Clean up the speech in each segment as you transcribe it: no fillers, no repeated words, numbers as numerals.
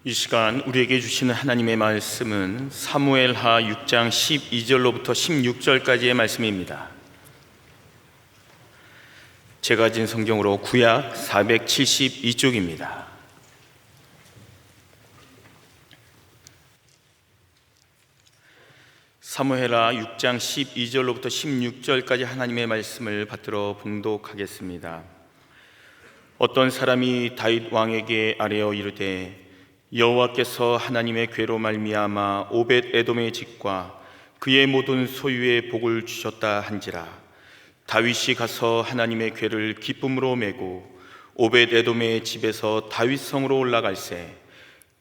이 시간 우리에게 주시는 하나님의 말씀은 사무엘하 6장 12절로부터 16절까지의 말씀입니다. 제가 가진 성경으로 구약 472쪽입니다. 사무엘하 6장 12절로부터 16절까지 하나님의 말씀을 받들어 봉독하겠습니다. 어떤 사람이 다윗 왕에게 아뢰어 이르되 여호와께서 하나님의 궤로 말미암아 오벳 에돔의 집과 그의 모든 소유에 복을 주셨다 한지라. 다윗이 가서 하나님의 궤를 기쁨으로 메고 오벳 에돔의 집에서 다윗 성으로 올라갈새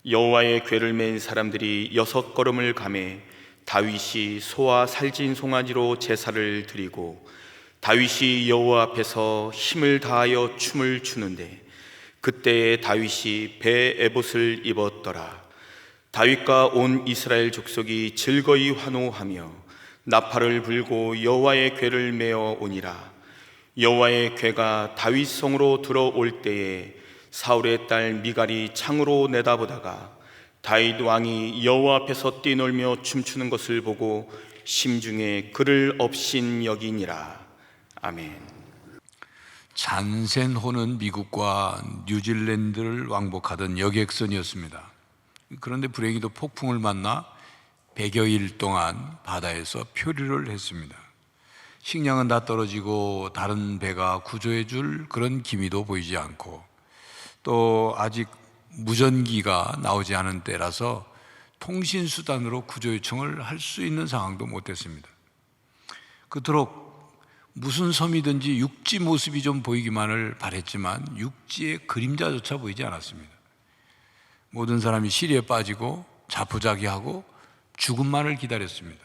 여호와의 궤를 맨 사람들이 6걸음을 가매 다윗이 소와 살진 송아지로 제사를 드리고 다윗이 여호와 앞에서 힘을 다하여 춤을 추는데 그때에 다윗이 배 에봇을 입었더라. 다윗과 온 이스라엘 족속이 즐거이 환호하며 나팔을 불고 여호와의 궤를 메어 오니라. 여호와의 궤가 다윗 성으로 들어올 때에 사울의 딸 미갈이 창으로 내다보다가 다윗 왕이 여호와 앞에서 뛰놀며 춤추는 것을 보고 심중에 그를 업신 여기니라. 아멘. 잔센호는 미국과 뉴질랜드를 왕복하던 여객선이었습니다. 그런데 불행히도 폭풍을 만나 100여일 동안 바다에서 표류를 했습니다. 식량은 다 떨어지고 다른 배가 구조해 줄 그런 기미도 보이지 않고 또 아직 무전기가 나오지 않은 때라서 통신수단으로 구조 요청을 할 수 있는 상황도 못 됐습니다. 그토록 무슨 섬이든지 육지 모습이 좀 보이기만을 바랬지만 육지의 그림자조차 보이지 않았습니다. 모든 사람이 시리에 빠지고 자포자기하고 죽음만을 기다렸습니다.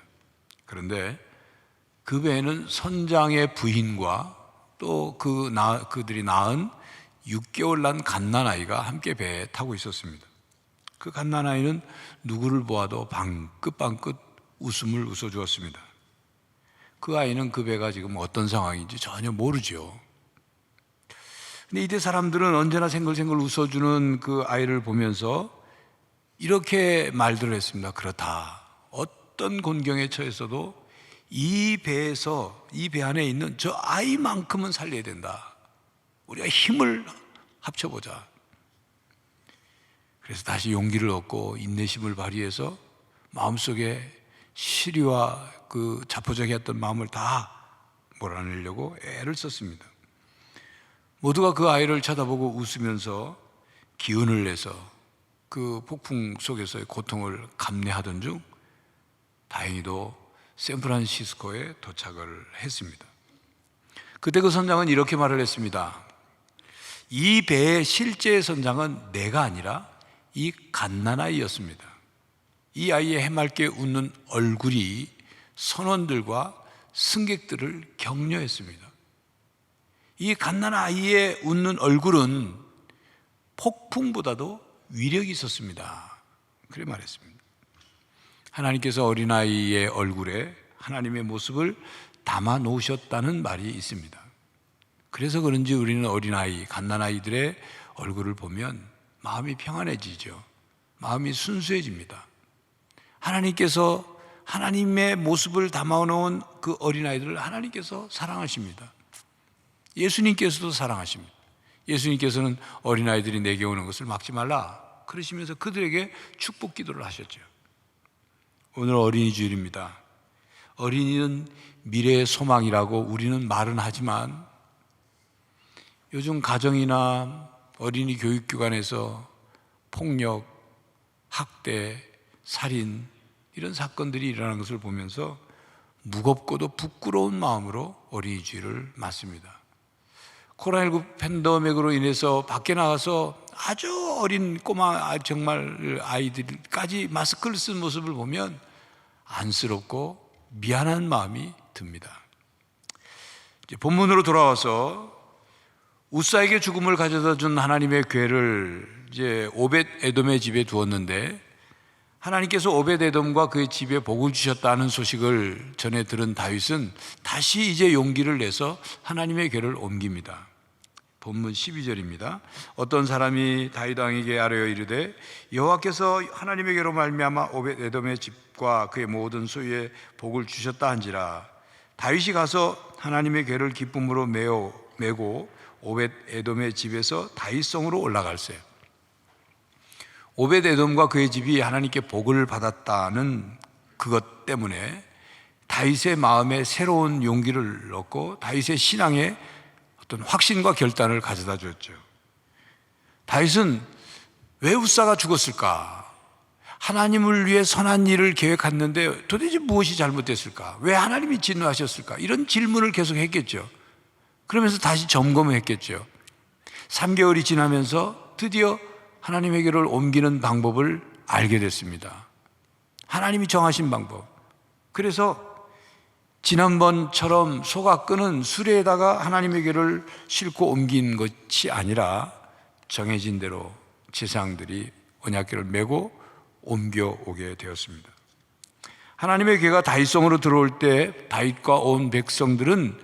그런데 그 배에는 선장의 부인과 또 그들이 낳은 6개월 난 갓난아이가 함께 배에 타고 있었습니다. 그 갓난아이는 누구를 보아도 방긋방긋 웃음을 웃어주었습니다. 그 아이는 그 배가 지금 어떤 상황인지 전혀 모르죠. 근데 이때 사람들은 언제나 생글생글 웃어주는 그 아이를 보면서 이렇게 말들을 했습니다. 그렇다. 어떤 곤경에 처했어도 이 배 안에 있는 저 아이만큼은 살려야 된다. 우리가 힘을 합쳐보자. 그래서 다시 용기를 얻고 인내심을 발휘해서 마음속에 시리와 그 자포자기했던 마음을 다 몰아내려고 애를 썼습니다. 모두가 그 아이를 쳐다보고 웃으면서 기운을 내서 그 폭풍 속에서의 고통을 감내하던 중 다행히도 샌프란시스코에 도착을 했습니다. 그때 그 선장은 이렇게 말을 했습니다. 이 배의 실제 선장은 내가 아니라 이 갓난아이였습니다. 이 아이의 해맑게 웃는 얼굴이 선원들과 승객들을 격려했습니다. 이 갓난아이의 웃는 얼굴은 폭풍보다도 위력이 있었습니다. 그래 말했습니다. 하나님께서 어린아이의 얼굴에 하나님의 모습을 담아 놓으셨다는 말이 있습니다. 그래서 그런지 우리는 어린아이, 갓난아이들의 얼굴을 보면 마음이 평안해지죠. 마음이 순수해집니다. 하나님께서 하나님의 모습을 담아놓은 그 어린아이들을 하나님께서 사랑하십니다. 예수님께서도 사랑하십니다. 예수님께서는 어린아이들이 내게 오는 것을 막지 말라 그러시면서 그들에게 축복 기도를 하셨죠. 오늘 어린이 주일입니다. 어린이는 미래의 소망이라고 우리는 말은 하지만 요즘 가정이나 어린이 교육기관에서 폭력, 학대, 살인 이런 사건들이 일어나는 것을 보면서 무겁고도 부끄러운 마음으로 어린이 주일을 맞습니다. 코로나19 팬데믹으로 인해서 밖에 나가서 아주 어린 꼬마 정말 아이들까지 마스크를 쓴 모습을 보면 안쓰럽고 미안한 마음이 듭니다. 이제 본문으로 돌아와서 우사에게 죽음을 가져다 준 하나님의 궤를 이제 오벳 에돔의 집에 두었는데 하나님께서 오벳 에돔과 그의 집에 복을 주셨다는 소식을 전해 들은 다윗은 다시 이제 용기를 내서 하나님의 궤를 옮깁니다. 본문 12절입니다. 어떤 사람이 다윗 왕에게 아뢰어 이르되 여호와께서 하나님에게로 말미암아 오벳 에돔의 집과 그의 모든 소유에 복을 주셨다 한지라. 다윗이 가서 하나님의 궤를 기쁨으로 메고 오벳 에돔의 집에서 다윗성으로 올라갈세. 오벳 에돔과 그의 집이 하나님께 복을 받았다는 그것 때문에 다윗의 마음에 새로운 용기를 얻고 다윗의 신앙에 어떤 확신과 결단을 가져다 줬죠. 다윗은 왜 웃사가 죽었을까? 하나님을 위해 선한 일을 계획했는데 도대체 무엇이 잘못됐을까? 왜 하나님이 진노하셨을까? 이런 질문을 계속 했겠죠. 그러면서 다시 점검을 했겠죠. 3개월이 지나면서 드디어 하나님에게를 옮기는 방법을 알게 됐습니다. 하나님이 정하신 방법. 그래서 지난번처럼 소가 끄는 수레에다가 하나님에게를 싣고 옮긴 것이 아니라 정해진 대로 제사장들이 언약궤를 메고 옮겨오게 되었습니다. 하나님의 궤가 다윗성으로 들어올 때 다윗과 온 백성들은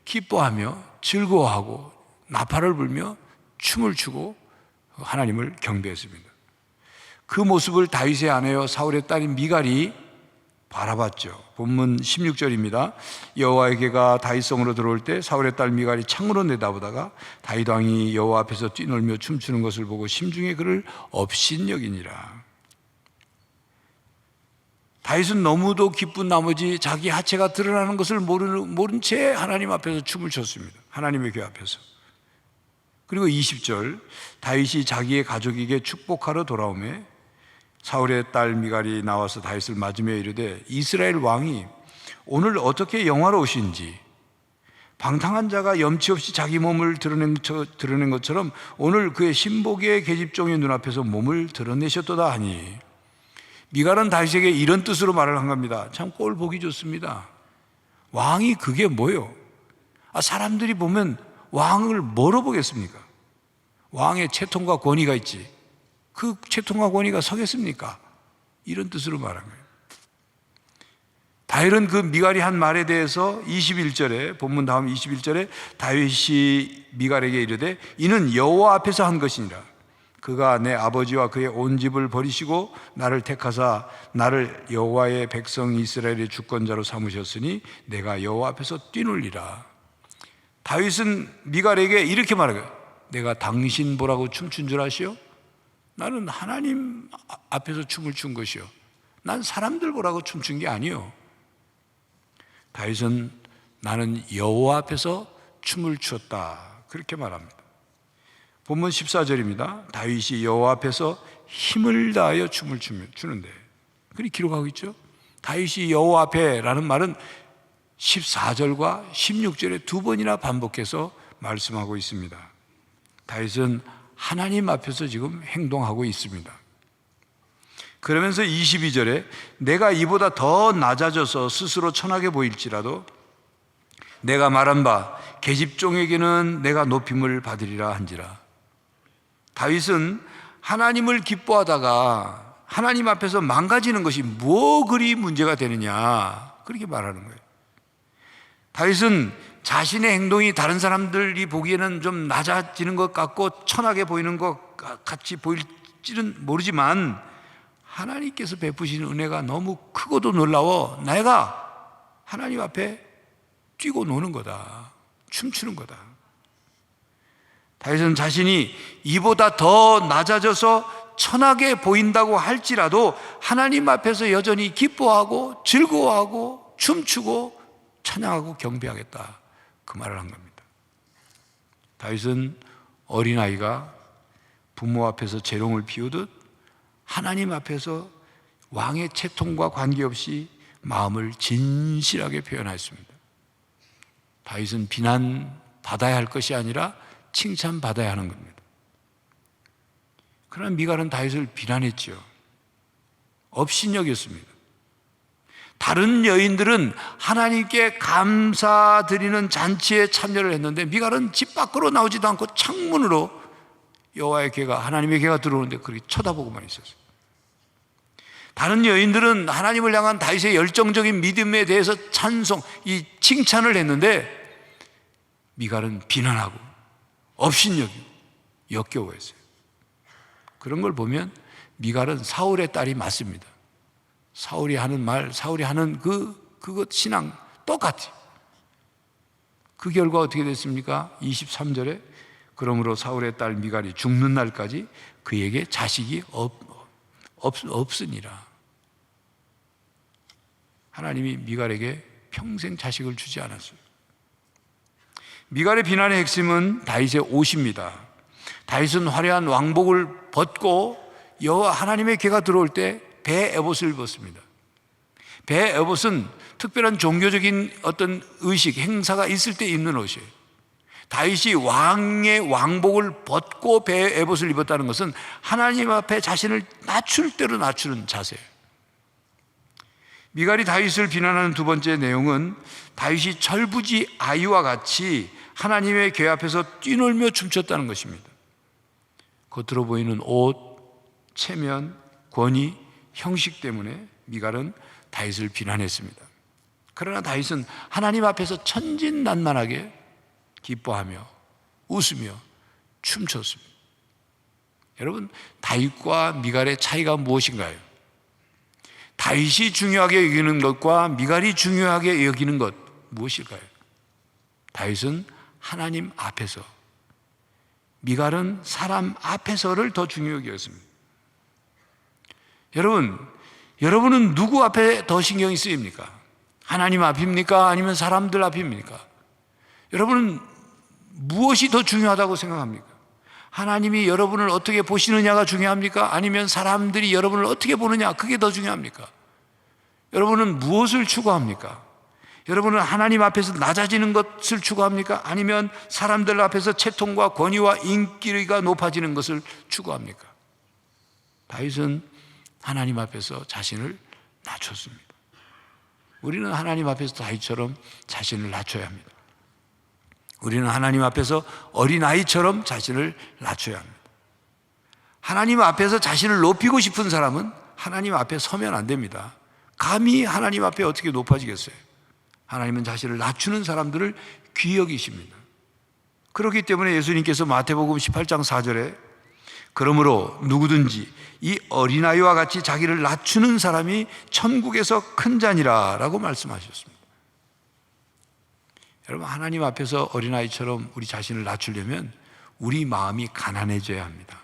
기뻐하며 즐거워하고 나팔을 불며 춤을 추고 하나님을 경배했습니다. 그 모습을 다윗의 아내여 사울의 딸인 미갈이 바라봤죠. 본문 16절입니다. 여호와의 궤가 다윗성으로 들어올 때 사울의 딸 미갈이 창으로 내다보다가 다윗 왕이 여호와 앞에서 뛰놀며 춤추는 것을 보고 심중에 그를 업신여기니라. 다윗은 너무도 기쁜 나머지 자기 하체가 드러나는 것을 모른 채 하나님 앞에서 춤을 췄습니다. 하나님의 궤 앞에서. 그리고 20절 다윗이 자기의 가족에게 축복하러 돌아오매 사울의 딸 미갈이 나와서 다윗을 맞으며 이르되 이스라엘 왕이 오늘 어떻게 영화로우신지 방탕한 자가 염치 없이 자기 몸을 드러낸 것처럼 오늘 그의 신복의 계집종의 눈앞에서 몸을 드러내셨도다 하니 미갈은 다윗에게 이런 뜻으로 말을 한 겁니다. 참 꼴 보기 좋습니다. 왕이 그게 뭐요? 사람들이 보면 왕을 뭐로 보겠습니까? 왕의 채통과 권위가 있지 그 채통과 권위가 서겠습니까? 이런 뜻으로 말한 거예요. 다윗은 그 미갈이 한 말에 대해서 21절에 본문 다음 21절에 다윗이 미갈에게 이르되 이는 여호와 앞에서 한 것이니라. 그가 내 아버지와 그의 온 집을 버리시고 나를 택하사 나를 여호와의 백성 이스라엘의 주권자로 삼으셨으니 내가 여호와 앞에서 뛰놀리라. 다윗은 미갈에게 이렇게 말해요. 내가 당신 보라고 춤춘 줄 아시오? 나는 하나님 앞에서 춤을 춘 것이요 난 사람들 보라고 춤춘 게 아니요. 다윗은 나는 여호와 앞에서 춤을 추었다 그렇게 말합니다. 본문 14절입니다. 다윗이 여호와 앞에서 힘을 다하여 춤을 추는데 그렇게 기록하고 있죠. 다윗이 여호와 앞에라는 말은 14절과 16절에 두 번이나 반복해서 말씀하고 있습니다. 다윗은 하나님 앞에서 지금 행동하고 있습니다. 그러면서 22절에 내가 이보다 더 낮아져서 스스로 천하게 보일지라도 내가 말한 바 계집종에게는 내가 높임을 받으리라 한지라. 다윗은 하나님을 기뻐하다가 하나님 앞에서 망가지는 것이 뭐 그리 문제가 되느냐 그렇게 말하는 거예요. 다윗은 자신의 행동이 다른 사람들이 보기에는 좀 낮아지는 것 같고 천하게 보이는 것 같이 보일지는 모르지만 하나님께서 베푸시는 은혜가 너무 크고도 놀라워 내가 하나님 앞에 뛰고 노는 거다. 춤추는 거다. 다윗은 자신이 이보다 더 낮아져서 천하게 보인다고 할지라도 하나님 앞에서 여전히 기뻐하고 즐거워하고 춤추고 찬양하고 경배하겠다 그 말을 한 겁니다. 다윗은 어린아이가 부모 앞에서 재롱을 피우듯 하나님 앞에서 왕의 채통과 관계없이 마음을 진실하게 표현했습니다. 다윗은 비난받아야 할 것이 아니라 칭찬받아야 하는 겁니다. 그러나 미갈은 다윗을 비난했죠. 업신여겼습니다. 다른 여인들은 하나님께 감사드리는 잔치에 참여를 했는데 미갈은 집 밖으로 나오지도 않고 창문으로 여호와의 궤가 하나님의 궤가 들어오는데 그렇게 쳐다보고만 있었어요. 다른 여인들은 하나님을 향한 다윗의 열정적인 믿음에 대해서 칭찬을 했는데 미갈은 비난하고 업신여기고 역겨워했어요. 그런 걸 보면 미갈은 사울의 딸이 맞습니다. 사울이 하는 말, 사울이 하는 그것 신앙 똑같아요. 그 결과 어떻게 됐습니까? 23절에 그러므로 사울의 딸 미갈이 죽는 날까지 그에게 자식이 없으니라. 하나님이 미갈에게 평생 자식을 주지 않았어요. 미갈의 비난의 핵심은 다윗의 옷입니다. 다윗은 화려한 왕복을 벗고 여호와 하나님의 궤가 들어올 때 배 에봇을 입었습니다. 배 에봇은 특별한 종교적인 어떤 의식, 행사가 있을 때 입는 옷이에요. 다윗이 왕의 왕복을 벗고 배 에봇을 입었다는 것은 하나님 앞에 자신을 낮출 대로 낮추는 자세예요. 미갈이 다윗을 비난하는 두 번째 내용은 다윗이 철부지 아이와 같이 하나님의 궤 앞에서 뛰놀며 춤췄다는 것입니다. 겉으로 보이는 옷, 체면, 권위, 형식 때문에 미갈은 다윗을 비난했습니다. 그러나 다윗은 하나님 앞에서 천진난만하게 기뻐하며 웃으며 춤췄습니다. 여러분, 다윗과 미갈의 차이가 무엇인가요? 다윗이 중요하게 여기는 것과 미갈이 중요하게 여기는 것 무엇일까요? 다윗은 하나님 앞에서, 미갈은 사람 앞에서를 더 중요하게 여겼습니다. 여러분은 누구 앞에 더 신경이 쓰입니까? 하나님 앞입니까? 아니면 사람들 앞입니까? 여러분은 무엇이 더 중요하다고 생각합니까? 하나님이 여러분을 어떻게 보시느냐가 중요합니까? 아니면 사람들이 여러분을 어떻게 보느냐, 그게 더 중요합니까? 여러분은 무엇을 추구합니까? 여러분은 하나님 앞에서 낮아지는 것을 추구합니까? 아니면 사람들 앞에서 채통과 권위와 인기가 높아지는 것을 추구합니까? 다윗은 하나님 앞에서 자신을 낮췄습니다. 우리는 하나님 앞에서 다윗처럼 자신을 낮춰야 합니다. 우리는 하나님 앞에서 어린아이처럼 자신을 낮춰야 합니다. 하나님 앞에서 자신을 높이고 싶은 사람은 하나님 앞에 서면 안 됩니다. 감히 하나님 앞에 어떻게 높아지겠어요? 하나님은 자신을 낮추는 사람들을 귀히 여기십니다. 그렇기 때문에 예수님께서 마태복음 18장 4절에 그러므로 누구든지 이 어린아이와 같이 자기를 낮추는 사람이 천국에서 큰 자니라 라고 말씀하셨습니다. 여러분, 하나님 앞에서 어린아이처럼 우리 자신을 낮추려면 우리 마음이 가난해져야 합니다.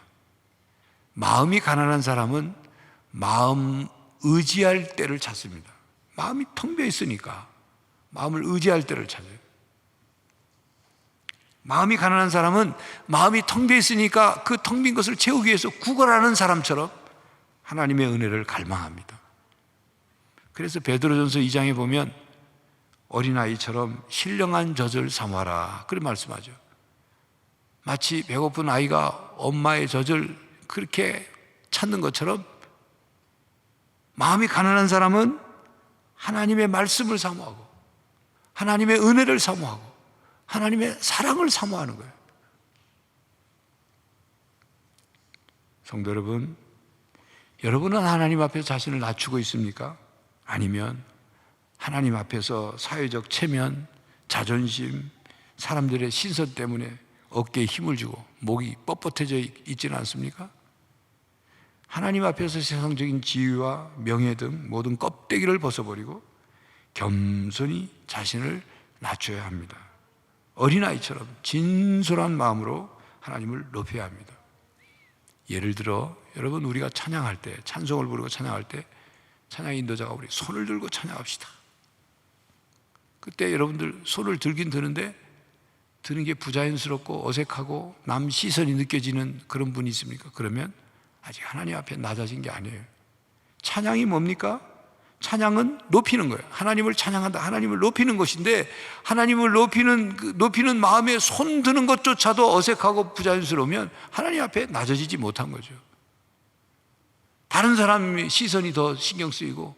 마음이 가난한 사람은 마음 의지할 때를 찾습니다. 마음이 텅 비어 있으니까 마음을 의지할 때를 찾아요. 마음이 가난한 사람은 마음이 텅 비어 있으니까 그 텅 빈 것을 채우기 위해서 구걸하는 사람처럼 하나님의 은혜를 갈망합니다. 그래서 베드로전서 2장에 보면 어린아이처럼 신령한 젖을 삼아라 그런 말씀하죠. 마치 배고픈 아이가 엄마의 젖을 그렇게 찾는 것처럼 마음이 가난한 사람은 하나님의 말씀을 사모하고 하나님의 은혜를 사모하고 하나님의 사랑을 사모하는 거예요. 성도 여러분, 여러분은 하나님 앞에서 자신을 낮추고 있습니까? 아니면 하나님 앞에서 사회적 체면, 자존심, 사람들의 신선 때문에 어깨에 힘을 주고 목이 뻣뻣해져 있지는 않습니까? 하나님 앞에서 세상적인 지위와 명예 등 모든 껍데기를 벗어버리고 겸손히 자신을 낮춰야 합니다. 어린아이처럼 진솔한 마음으로 하나님을 높여야 합니다. 예를 들어 여러분, 우리가 찬양할 때, 찬송을 부르고 찬양할 때 찬양 인도자가 우리 손을 들고 찬양합시다. 그때 여러분들 손을 들긴 드는데 드는 게 부자연스럽고 어색하고 남 시선이 느껴지는 그런 분이 있습니까? 그러면 아직 하나님 앞에 낮아진 게 아니에요. 찬양이 뭡니까? 찬양은 높이는 거예요. 하나님을 찬양한다. 하나님을 높이는 것인데 하나님을 높이는 마음에 손 드는 것조차도 어색하고 부자연스러우면 하나님 앞에 낮아지지 못한 거죠. 다른 사람의 시선이 더 신경 쓰이고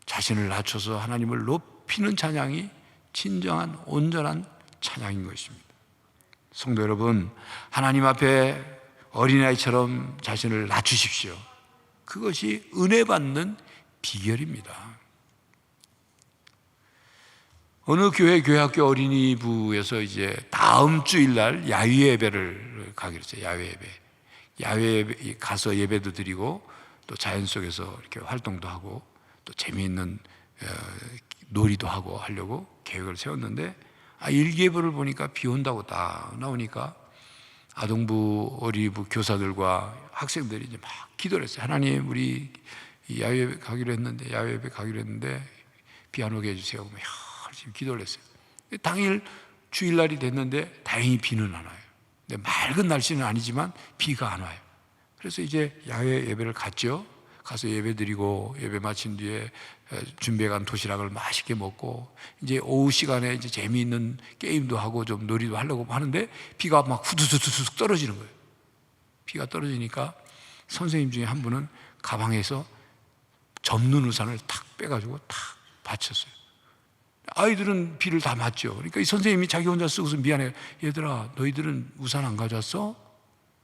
자신을 낮춰서 하나님을 높이는 찬양이 진정한 온전한 찬양인 것입니다. 성도 여러분, 하나님 앞에 어린아이처럼 자신을 낮추십시오. 그것이 은혜 받는 비결입니다. 어느 교회학교 어린이부에서 이제 다음 주일날 야외 예배를 가기로 했어요. 야외 예배 가서 예배도 드리고 또 자연 속에서 이렇게 활동도 하고 또 재미있는 놀이도 하고 하려고 계획을 세웠는데 일기예보를 보니까 비 온다고 딱 나오니까 아동부 어린이부 교사들과 학생들이 이제 막 기도를 했어요. 하나님, 우리 야외 예배 가기로 했는데 비 안 오게 해주세요. 열심히 기도를 했어요. 당일 주일날이 됐는데 다행히 비는 안 와요. 근데 맑은 날씨는 아니지만 비가 안 와요. 그래서 이제 야외 예배를 갔죠. 가서 예배 드리고 예배 마친 뒤에 준비해간 도시락을 맛있게 먹고 이제 오후 시간에 이제 재미있는 게임도 하고 좀 놀이도 하려고 하는데 비가 막 후두두둑 떨어지는 거예요. 비가 떨어지니까 선생님 중에 한 분은 가방에서 접는 우산을 탁 빼가지고 탁 받쳤어요. 아이들은 비를 다 맞죠. 그러니까 이 선생님이 자기 혼자 쓰고서 미안해. 얘들아, 너희들은 우산 안 가져왔어?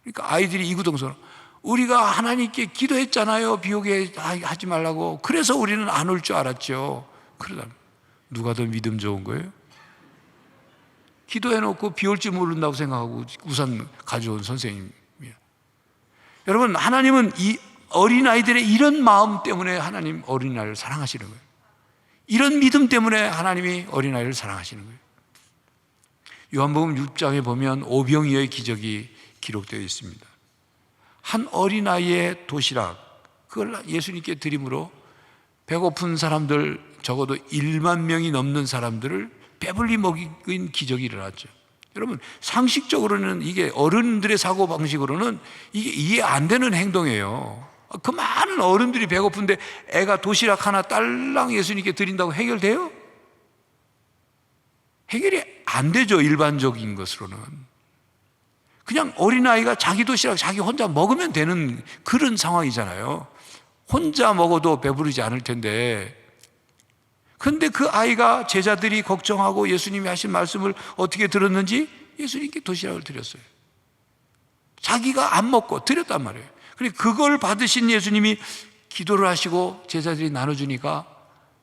그러니까 아이들이 이구동성, 우리가 하나님께 기도했잖아요. 비 오게 하지 말라고. 그래서 우리는 안 올 줄 알았죠. 그러다 누가 더 믿음 좋은 거예요? 기도해놓고 비 올지 모른다고 생각하고 우산 가져온 선생님이야. 여러분, 하나님은 이 어린아이들의 이런 마음 때문에 하나님 어린아이를 사랑하시는 거예요. 이런 믿음 때문에 하나님이 어린아이를 사랑하시는 거예요. 요한복음 6장에 보면 오병이어의 기적이 기록되어 있습니다. 한 어린아이의 도시락, 그걸 예수님께 드림으로 배고픈 사람들, 적어도 1만 명이 넘는 사람들을 배불리 먹인 기적이 일어났죠. 여러분, 상식적으로는 이게 어른들의 사고방식으로는 이게 이해 안 되는 행동이에요. 그 많은 어른들이 배고픈데 애가 도시락 하나 딸랑 예수님께 드린다고 해결돼요? 해결이 안 되죠. 일반적인 것으로는. 그냥 어린아이가 자기 도시락 자기 혼자 먹으면 되는 그런 상황이잖아요. 혼자 먹어도 배부르지 않을 텐데, 그런데 그 아이가 제자들이 걱정하고 예수님이 하신 말씀을 어떻게 들었는지 예수님께 도시락을 드렸어요. 자기가 안 먹고 드렸단 말이에요. 그걸 받으신 예수님이 기도를 하시고 제자들이 나눠주니까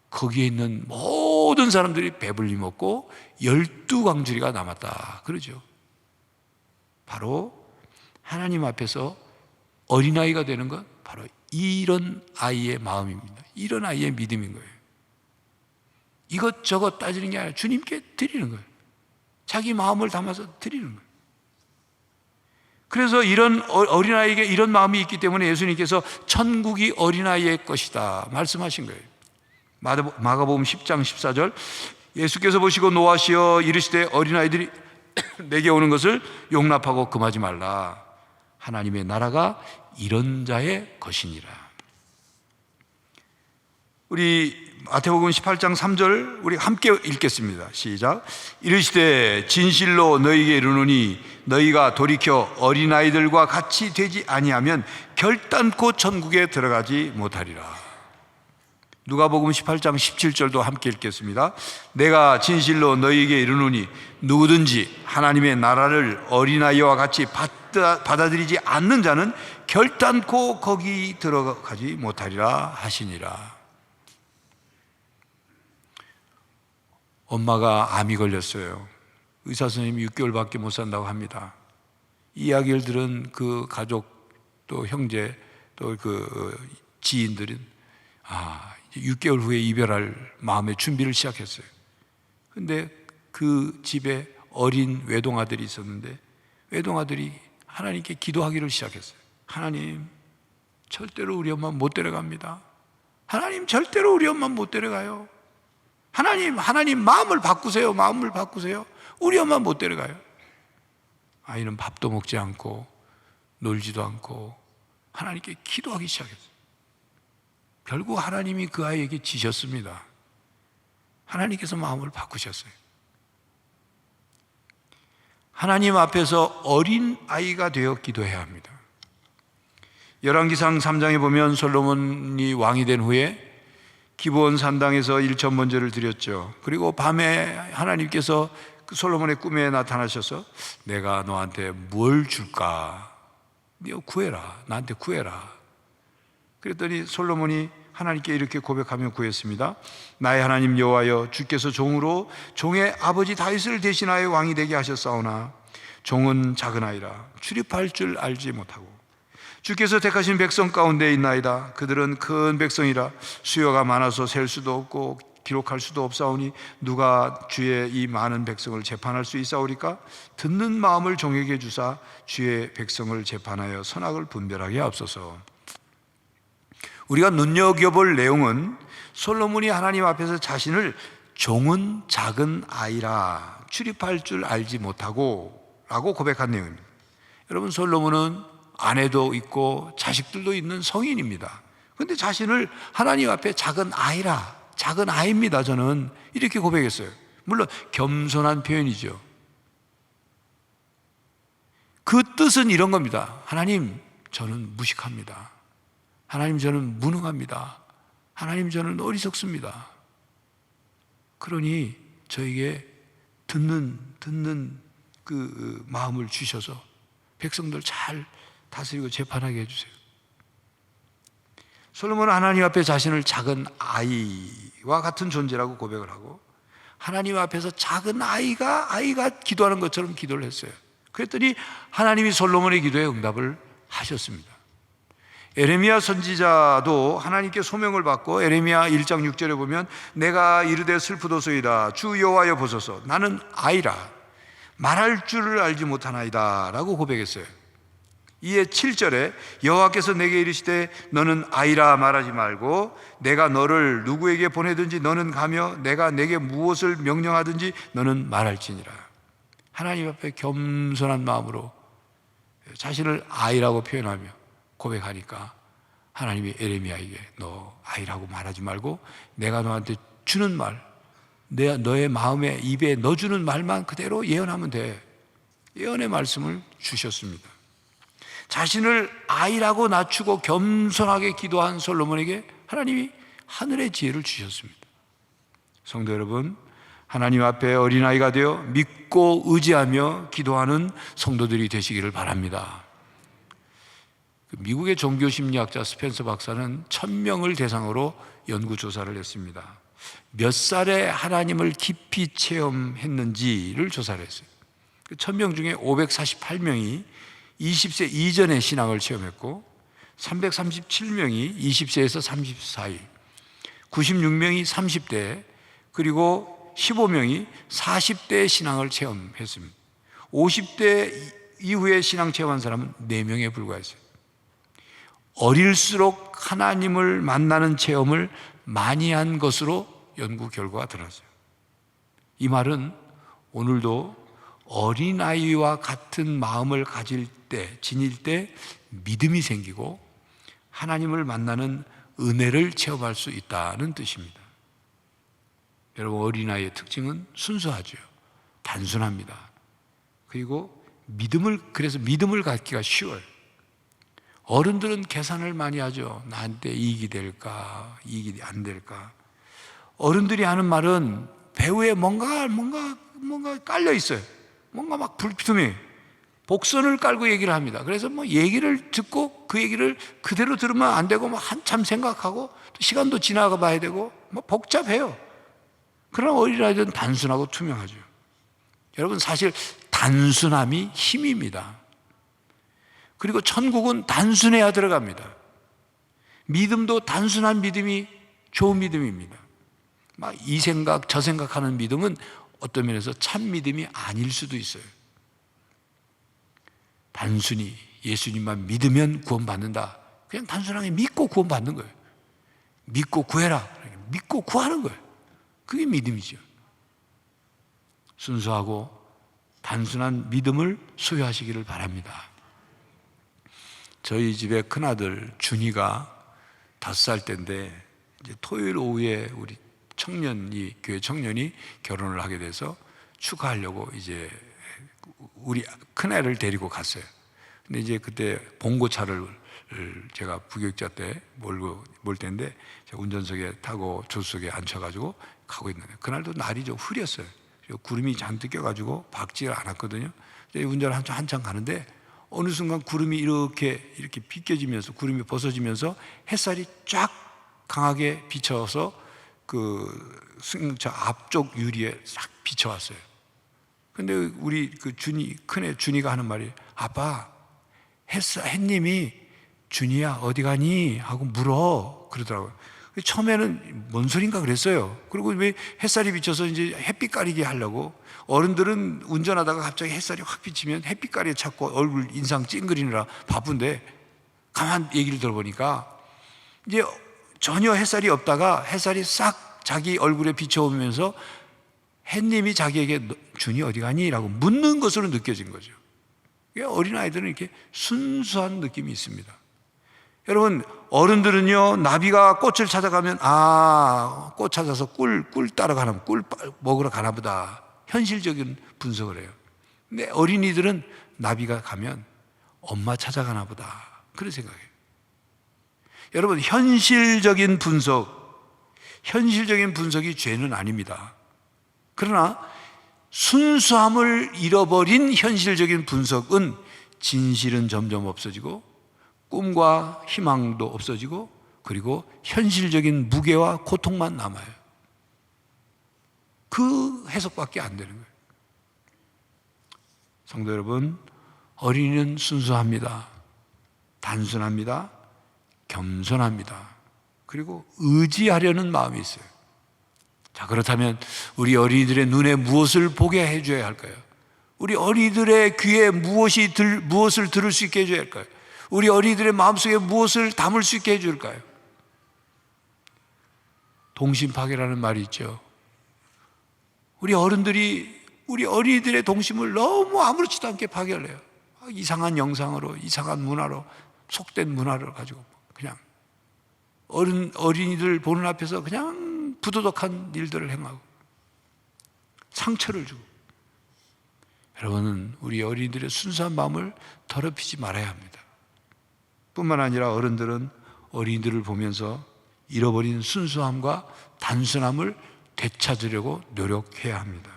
거기에 있는 모든 사람들이 배불리 먹고 12광주리가 남았다 그러죠. 바로 하나님 앞에서 어린아이가 되는 건 바로 이런 아이의 마음입니다. 이런 아이의 믿음인 거예요. 이것저것 따지는 게 아니라 주님께 드리는 거예요. 자기 마음을 담아서 드리는 거예요. 그래서 이런 어린아이에게 이런 마음이 있기 때문에 예수님께서 천국이 어린아이의 것이다 말씀하신 거예요. 마가복음 10장 14절, 예수께서 보시고 노하시어 이르시되 어린아이들이 내게 오는 것을 용납하고 금하지 말라. 하나님의 나라가 이런 자의 것이니라. 우리 마태복음 18장 3절 우리 함께 읽겠습니다. 시작. 이르시되 진실로 너희에게 이르노니 너희가 돌이켜 어린아이들과 같이 되지 아니하면 결단코 천국에 들어가지 못하리라. 누가복음 18장 17절도 함께 읽겠습니다. 내가 진실로 너희에게 이르노니 누구든지 하나님의 나라를 어린아이와 같이 받아들이지 않는 자는 결단코 거기 들어가지 못하리라 하시니라. 엄마가 암이 걸렸어요. 의사 선생님이 6개월밖에 못 산다고 합니다. 이 이야기를 들은 그 가족 또 형제 또 그 지인들은 이제 6개월 후에 이별할 마음의 준비를 시작했어요. 근데 그 집에 어린 외동아들이 있었는데 외동아들이 하나님께 기도하기를 시작했어요. 하나님, 절대로 우리 엄마 못 데려갑니다. 하나님, 절대로 우리 엄마 못 데려가요. 하나님 마음을 바꾸세요. 마음을 바꾸세요. 우리 엄마 못 데려가요. 아이는 밥도 먹지 않고 놀지도 않고 하나님께 기도하기 시작했어요. 결국 하나님이 그 아이에게 지셨습니다. 하나님께서 마음을 바꾸셨어요. 하나님 앞에서 어린 아이가 되어 기도해야 합니다. 열왕기상 3장에 보면 솔로몬이 왕이 된 후에 기브온 산당에서 일천번제를 드렸죠. 그리고 밤에 하나님께서 그 솔로몬의 꿈에 나타나셔서 내가 너한테 뭘 줄까? 너 구해라. 나한테 구해라. 그랬더니 솔로몬이 하나님께 이렇게 고백하며 구했습니다. 나의 하나님 여호와여, 주께서 종으로 종의 아버지 다윗을 대신하여 왕이 되게 하셨사오나 종은 작은 아이라 출입할 줄 알지 못하고 주께서 택하신 백성 가운데 있나이다. 그들은 큰 백성이라 수요가 많아서 셀 수도 없고 기록할 수도 없사오니 누가 주의 이 많은 백성을 재판할 수 있사오리까? 듣는 마음을 종에게 주사 주의 백성을 재판하여 선악을 분별하게 하옵소서. 우리가 눈여겨볼 내용은 솔로몬이 하나님 앞에서 자신을 종은 작은 아이라 출입할 줄 알지 못하고 라고 고백한 내용입니다. 여러분, 솔로몬은 아내도 있고 자식들도 있는 성인입니다. 그런데 자신을 하나님 앞에 작은 아이라, 작은 아이입니다, 저는 이렇게 고백했어요. 물론 겸손한 표현이죠. 그 뜻은 이런 겁니다. 하나님, 저는 무식합니다. 하나님, 저는 무능합니다. 하나님, 저는 어리석습니다. 그러니 저에게 듣는 그 마음을 주셔서 백성들 잘 다스리고 재판하게 해주세요. 솔로몬은 하나님 앞에 자신을 작은 아이와 같은 존재라고 고백을 하고 하나님 앞에서 작은 아이가 기도하는 것처럼 기도를 했어요. 그랬더니 하나님이 솔로몬의 기도에 응답을 하셨습니다. 에레미야 선지자도 하나님께 소명을 받고 에레미야 1장 6절에 보면 내가 이르되 슬프도소이다 주 여호와여 보소서 나는 아이라 말할 줄을 알지 못하나이다 라고 고백했어요. 이에 7절에 여호와께서 내게 이르시되 너는 아이라 말하지 말고 내가 너를 누구에게 보내든지 너는 가며 내가 내게 무엇을 명령하든지 너는 말할지니라. 하나님 앞에 겸손한 마음으로 자신을 아이라고 표현하며 고백하니까 하나님이 에레미야에게 너 아이라고 말하지 말고 내가 너한테 주는 말, 너의 마음에 입에 넣어주는 말만 그대로 예언하면 돼. 예언의 말씀을 주셨습니다. 자신을 아이라고 낮추고 겸손하게 기도한 솔로몬에게 하나님이 하늘의 지혜를 주셨습니다. 성도 여러분, 하나님 앞에 어린아이가 되어 믿고 의지하며 기도하는 성도들이 되시기를 바랍니다. 미국의 종교심리학자 스펜서 박사는 1000명을 대상으로 연구조사를 했습니다. 몇 살에 하나님을 깊이 체험했는지를 조사를 했어요. 1000명 중에 548명이 20세 이전의 신앙을 체험했고 337명이 20세에서 34일, 96명이 30대, 그리고 15명이 40대의 신앙을 체험했습니다. 50대 이후에 신앙 체험한 사람은 4명에 불과했어요. 어릴수록 하나님을 만나는 체험을 많이 한 것으로 연구 결과가 드러났어요. 이 말은 오늘도 어린아이와 같은 마음을 지닐 때 믿음이 생기고 하나님을 만나는 은혜를 체험할 수 있다는 뜻입니다. 여러분, 어린아이의 특징은 순수하죠. 단순합니다. 그리고 그래서 믿음을 갖기가 쉬워요. 어른들은 계산을 많이 하죠. 나한테 이익이 될까, 이익이 안 될까. 어른들이 하는 말은 배후에 뭔가 깔려 있어요. 뭔가 막 불투명해. 복선을 깔고 얘기를 합니다. 그래서 얘기를 듣고 그 얘기를 그대로 들으면 안 되고 한참 생각하고 또 시간도 지나가 봐야 되고 복잡해요. 그러나 어린아이들은 단순하고 투명하죠. 여러분, 사실 단순함이 힘입니다. 그리고 천국은 단순해야 들어갑니다. 믿음도 단순한 믿음이 좋은 믿음입니다. 이 생각 저 생각하는 믿음은 어떤 면에서 참 믿음이 아닐 수도 있어요. 단순히 예수님만 믿으면 구원받는다. 그냥 단순하게 믿고 구원받는 거예요. 믿고 구해라. 믿고 구하는 거예요. 그게 믿음이죠. 순수하고 단순한 믿음을 소유하시기를 바랍니다. 저희 집의 큰아들 준이가 5살 때인데 이제 토요일 오후에 우리 교회 청년이 결혼을 하게 돼서 축하하려고 이제 우리 큰애를 데리고 갔어요. 근데 이제 그때 봉고차를 제가 부교육자 때 몰 때인데 제가 운전석에 타고 조수석에 앉혀가지고 가고 있는데 그날도 날이 좀 흐렸어요. 구름이 잔뜩 껴가지고 밝지가 않았거든요. 운전을 한참 가는데 어느 순간 구름이 이렇게 비껴지면서 구름이 벗어지면서 햇살이 쫙 강하게 비춰서 저 앞쪽 유리에 싹 비춰왔어요. 근데 우리 큰애 준이가 하는 말이, 아빠, 햇님이 준이야 어디 가니? 하고 물어 그러더라고요. 처음에는 뭔 소린가 그랬어요. 그리고 왜 햇살이 비쳐서 이제 햇빛 가리게 하려고, 어른들은 운전하다가 갑자기 햇살이 확 비치면 햇빛 가리에 찾고 얼굴 인상 찡그리느라 바쁜데, 가만 얘기를 들어보니까 이제 전혀 햇살이 없다가 햇살이 싹 자기 얼굴에 비춰오면서 햇님이 자기에게 준이 어디 가니? 라고 묻는 것으로 느껴진 거죠. 어린아이들은 이렇게 순수한 느낌이 있습니다. 여러분, 어른들은요, 나비가 꽃을 찾아가면, 꽃 찾아서 꿀 따라가나, 꿀 먹으러 가나 보다, 현실적인 분석을 해요. 근데 어린이들은 나비가 가면 엄마 찾아가나 보다, 그런 생각이에요. 여러분, 현실적인 분석이 죄는 아닙니다. 그러나 순수함을 잃어버린 현실적인 분석은 진실은 점점 없어지고 꿈과 희망도 없어지고, 그리고 현실적인 무게와 고통만 남아요. 그 해석밖에 안 되는 거예요. 성도 여러분, 어린이는 순수합니다. 단순합니다. 겸손합니다. 그리고 의지하려는 마음이 있어요. 자, 그렇다면 우리 어린이들의 눈에 무엇을 보게 해줘야 할까요? 우리 어린이들의 귀에 무엇을 들을 수 있게 해줘야 할까요? 우리 어린이들의 마음속에 무엇을 담을 수 있게 해줄까요? 동심파괴라는 말이 있죠. 우리 어린이들의 동심을 너무 아무렇지도 않게 파괴를 해요. 이상한 영상으로, 이상한 문화로, 속된 문화를 가지고 그냥 어린이들 보는 앞에서 그냥 부도덕한 일들을 행하고 상처를 주고. 여러분은 우리 어린이들의 순수한 마음을 더럽히지 말아야 합니다. 뿐만 아니라 어른들은 어린이들을 보면서 잃어버린 순수함과 단순함을 되찾으려고 노력해야 합니다.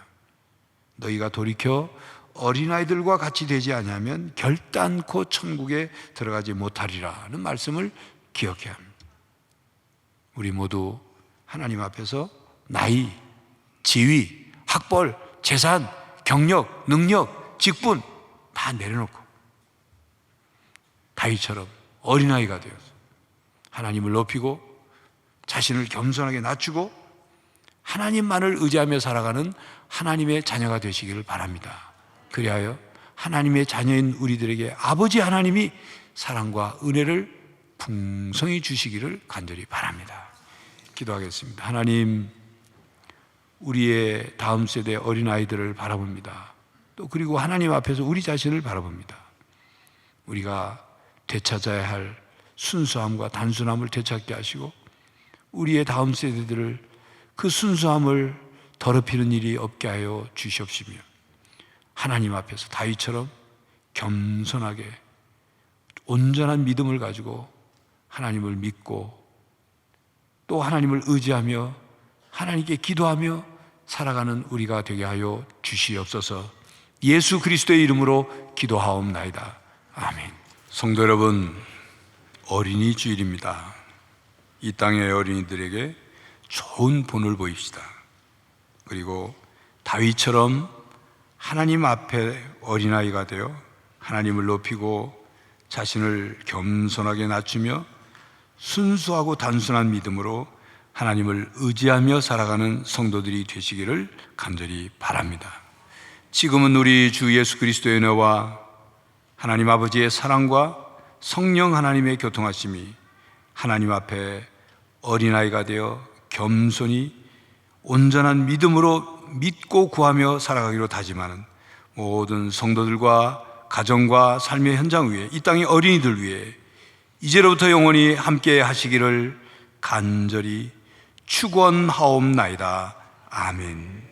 너희가 돌이켜 어린아이들과 같이 되지 아니하면 결단코 천국에 들어가지 못하리라는 말씀을 기억해야 합니다. 우리 모두 하나님 앞에서 나이, 지위, 학벌, 재산, 경력, 능력, 직분 다 내려놓고 다윗처럼 어린아이가 되어서 하나님을 높이고 자신을 겸손하게 낮추고 하나님만을 의지하며 살아가는 하나님의 자녀가 되시기를 바랍니다. 그리하여 하나님의 자녀인 우리들에게 아버지 하나님이 사랑과 은혜를 풍성히 주시기를 간절히 바랍니다. 기도하겠습니다. 하나님, 우리의 다음 세대 어린아이들을 바라봅니다. 또 그리고 하나님 앞에서 우리 자신을 바라봅니다. 우리가 되찾아야 할 순수함과 단순함을 되찾게 하시고 우리의 다음 세대들을 그 순수함을 더럽히는 일이 없게 하여 주시옵시며 하나님 앞에서 다윗처럼 겸손하게 온전한 믿음을 가지고 하나님을 믿고 또 하나님을 의지하며 하나님께 기도하며 살아가는 우리가 되게 하여 주시옵소서. 예수 그리스도의 이름으로 기도하옵나이다. 아멘. 성도 여러분, 어린이 주일입니다. 이 땅의 어린이들에게 좋은 본을 보입시다. 그리고 다윗처럼 하나님 앞에 어린아이가 되어 하나님을 높이고 자신을 겸손하게 낮추며 순수하고 단순한 믿음으로 하나님을 의지하며 살아가는 성도들이 되시기를 간절히 바랍니다. 지금은 우리 주 예수 그리스도의 은혜와 하나님 아버지의 사랑과 성령 하나님의 교통하심이 하나님 앞에 어린아이가 되어 겸손히 온전한 믿음으로 믿고 구하며 살아가기로 다짐하는 모든 성도들과 가정과 삶의 현장 위에 이 땅의 어린이들 위해 이제로부터 영원히 함께 하시기를 간절히 축원하옵나이다. 아멘.